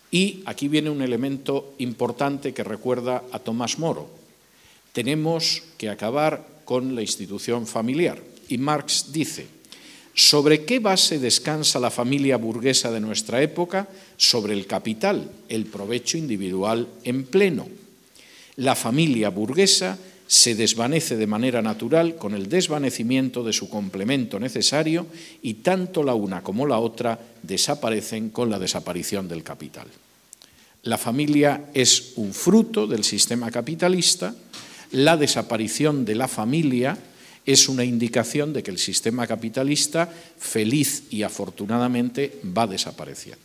Y aquí viene un elemento importante que recuerda a Tomás Moro. Tenemos que acabar con la institución familiar. Y Marx dice: ¿sobre qué base descansa la familia burguesa de nuestra época? Sobre el capital, el provecho individual en pleno. La familia burguesa se desvanece de manera natural con el desvanecimiento de su complemento necesario y tanto la una como la otra desaparecen con la desaparición del capital. La familia es un fruto del sistema capitalista. La desaparición de la familia es una indicación de que el sistema capitalista, feliz y afortunadamente, va desapareciendo.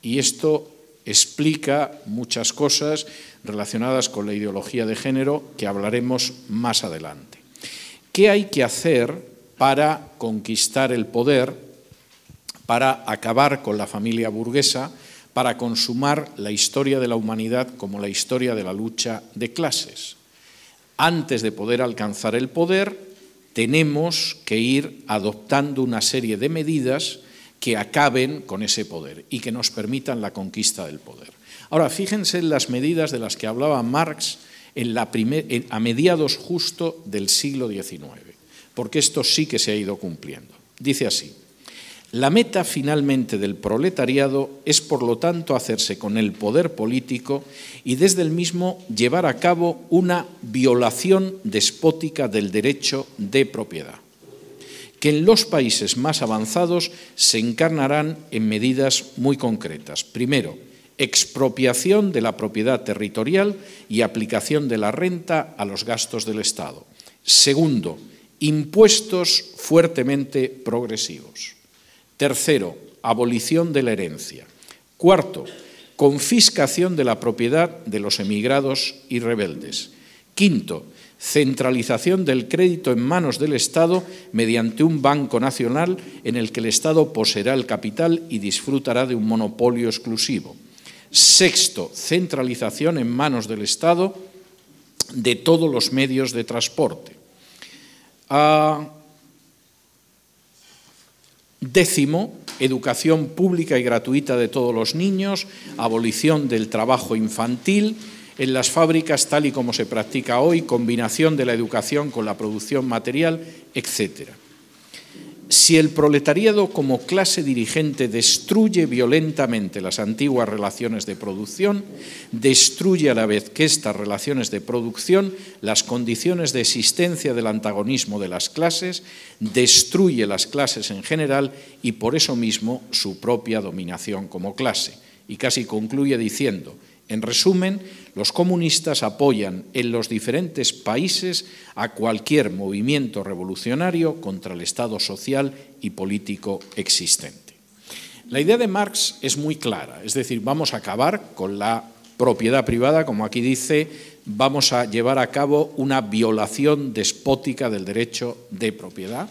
Y esto explica muchas cosas relacionadas con la ideología de género que hablaremos más adelante. ¿Qué hay que hacer para conquistar el poder, para acabar con la familia burguesa, para consumar la historia de la humanidad como la historia de la lucha de clases? Antes de poder alcanzar el poder, tenemos que ir adoptando una serie de medidas que acaben con ese poder y que nos permitan la conquista del poder. Ahora, fíjense en las medidas de las que hablaba Marx a mediados justo del siglo XIX, porque esto sí que se ha ido cumpliendo. Dice así: la meta finalmente del proletariado es, por lo tanto, hacerse con el poder político y desde el mismo llevar a cabo una violación despótica del derecho de propiedad, que en los países más avanzados se encarnarán en medidas muy concretas. Primero, expropiación de la propiedad territorial y aplicación de la renta a los gastos del Estado. Segundo, impuestos fuertemente progresivos. Tercero, abolición de la herencia. Cuarto, confiscación de la propiedad de los emigrados y rebeldes. Quinto, centralización del crédito en manos del Estado mediante un banco nacional en el que el Estado poseerá el capital y disfrutará de un monopolio exclusivo. Sexto, centralización en manos del Estado de todos los medios de transporte. Décimo, educación pública y gratuita de todos los niños, abolición del trabajo infantil en las fábricas tal y como se practica hoy, combinación de la educación con la producción material, etc. Si el proletariado como clase dirigente destruye violentamente las antiguas relaciones de producción, destruye a la vez que estas relaciones de producción las condiciones de existencia del antagonismo de las clases, destruye las clases en general y por eso mismo su propia dominación como clase. Y casi concluye diciendo: en resumen, los comunistas apoyan en los diferentes países a cualquier movimiento revolucionario contra el Estado social y político existente. La idea de Marx es muy clara, es decir, vamos a acabar con la propiedad privada, como aquí dice, vamos a llevar a cabo una violación despótica del derecho de propiedad.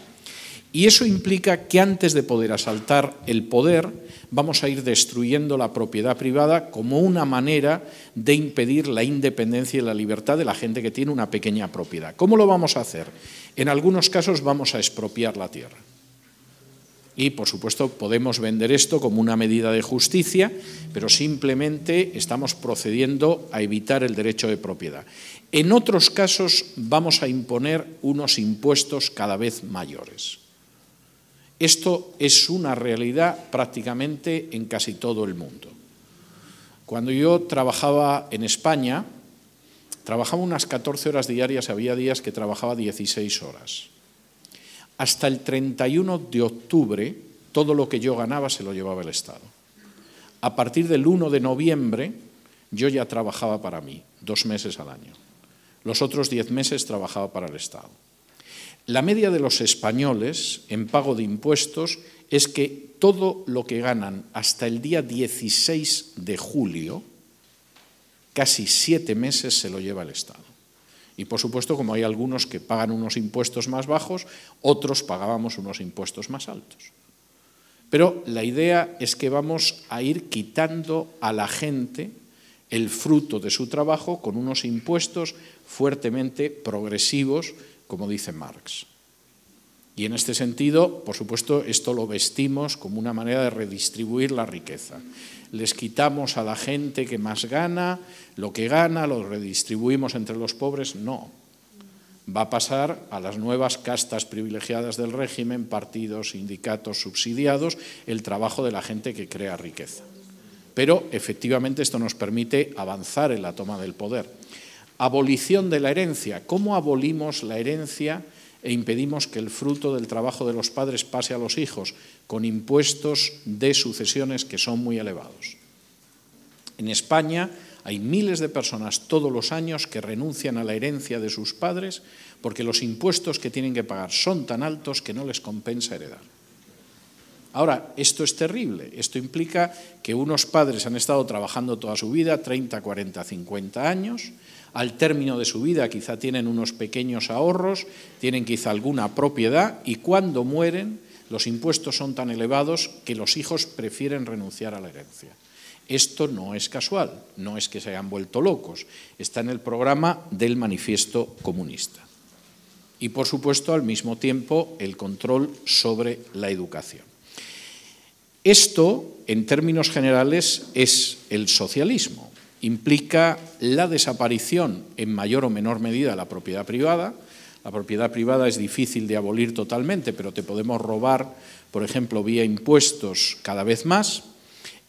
Y eso implica que antes de poder asaltar el poder, vamos a ir destruyendo la propiedad privada como una manera de impedir la independencia y la libertad de la gente que tiene una pequeña propiedad. ¿Cómo lo vamos a hacer? En algunos casos vamos a expropiar la tierra. Y, por supuesto, podemos vender esto como una medida de justicia, pero simplemente estamos procediendo a evitar el derecho de propiedad. En otros casos vamos a imponer unos impuestos cada vez mayores. Esto es una realidad prácticamente en casi todo el mundo. Cuando yo trabajaba en España, trabajaba unas 14 horas diarias, había días que trabajaba 16 horas. Hasta el 31 de octubre, todo lo que yo ganaba se lo llevaba el Estado. A partir del 1 de noviembre, yo ya trabajaba para mí, 2 meses al año. Los otros 10 meses trabajaba para el Estado. La media de los españoles en pago de impuestos es que todo lo que ganan hasta el día 16 de julio, casi 7 meses se lo lleva el Estado. Y por supuesto, como hay algunos que pagan unos impuestos más bajos, otros pagábamos unos impuestos más altos. Pero la idea es que vamos a ir quitando a la gente el fruto de su trabajo con unos impuestos fuertemente progresivos, como dice Marx. Y en este sentido, por supuesto, esto lo vestimos como una manera de redistribuir la riqueza. Les quitamos a la gente que más gana, lo redistribuimos entre los pobres. No. va a pasar a las nuevas castas privilegiadas del régimen, partidos, sindicatos subsidiados, el trabajo de la gente que crea riqueza. Pero efectivamente esto nos permite avanzar en la toma del poder. Abolición de la herencia. ¿Cómo abolimos la herencia e impedimos que el fruto del trabajo de los padres pase a los hijos? Con impuestos de sucesiones que son muy elevados. En España hay miles de personas todos los años que renuncian a la herencia de sus padres porque los impuestos que tienen que pagar son tan altos que no les compensa heredar. Ahora, esto es terrible. Esto implica que unos padres han estado trabajando toda su vida, 30, 40, 50 años. Al término de su vida quizá tienen unos pequeños ahorros, tienen quizá alguna propiedad y cuando mueren los impuestos son tan elevados que los hijos prefieren renunciar a la herencia. Esto no es casual, no es que se hayan vuelto locos. Está en el programa del Manifiesto Comunista. Y, por supuesto, al mismo tiempo, el control sobre la educación. Esto, en términos generales, es el socialismo. Implica la desaparición, en mayor o menor medida, de la propiedad privada. La propiedad privada es difícil de abolir totalmente, pero te podemos robar, por ejemplo, vía impuestos cada vez más.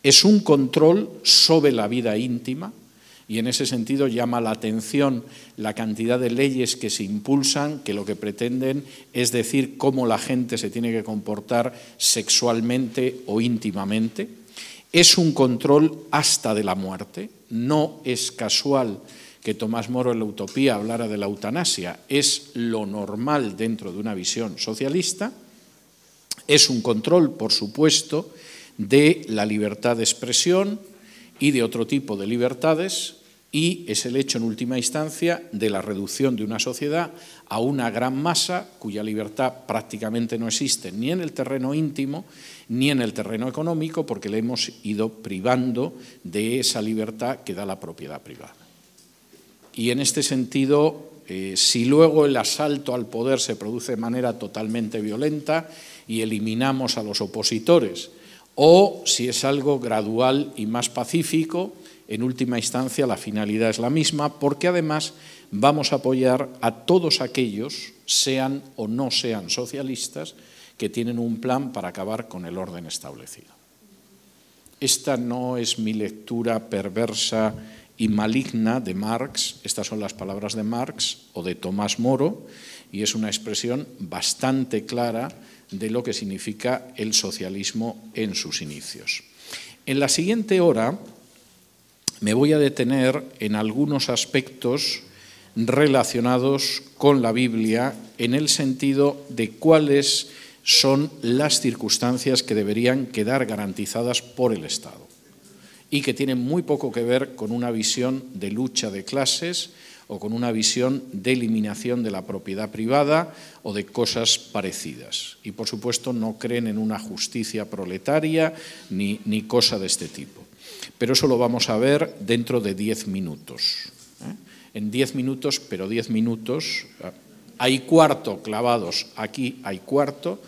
Es un control sobre la vida íntima y en ese sentido llama la atención la cantidad de leyes que se impulsan que lo que pretenden es decir cómo la gente se tiene que comportar sexualmente o íntimamente. Es un control hasta de la muerte. No es casual que Tomás Moro en la Utopía hablara de la eutanasia. Es lo normal dentro de una visión socialista. Es un control, por supuesto, de la libertad de expresión y de otro tipo de libertades y es el hecho en última instancia de la reducción de una sociedad a una gran masa cuya libertad prácticamente no existe ni en el terreno íntimo ni en el terreno económico porque le hemos ido privando de esa libertad que da la propiedad privada. Y en este sentido, si luego el asalto al poder se produce de manera totalmente violenta y eliminamos a los opositores, o si es algo gradual y más pacífico, en última instancia la finalidad es la misma, porque además vamos a apoyar a todos aquellos, sean o no sean socialistas, que tienen un plan para acabar con el orden establecido. Esta no es mi lectura perversa y maligna de Marx, estas son las palabras de Marx o de Tomás Moro, y es una expresión bastante clara de lo que significa el socialismo en sus inicios. En la siguiente hora me voy a detener en algunos aspectos relacionados con la Biblia en el sentido de cuáles son las circunstancias que deberían quedar garantizadas por el Estado y que tienen muy poco que ver con una visión de lucha de clases o con una visión de eliminación de la propiedad privada o de cosas parecidas. Y, por supuesto, no creen en una justicia proletaria ni cosa de este tipo. Pero eso lo vamos a ver dentro de 10 minutos. En 10 minutos, pero 10 minutos, hay cuarto clavados, aquí hay cuarto,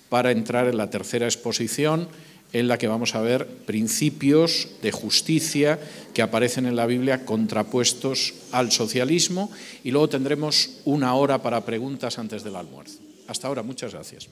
para entrar en la tercera exposición, en la que vamos a ver principios de justicia que aparecen en la Biblia contrapuestos al socialismo y luego tendremos una hora para preguntas antes del almuerzo. Hasta ahora, muchas gracias.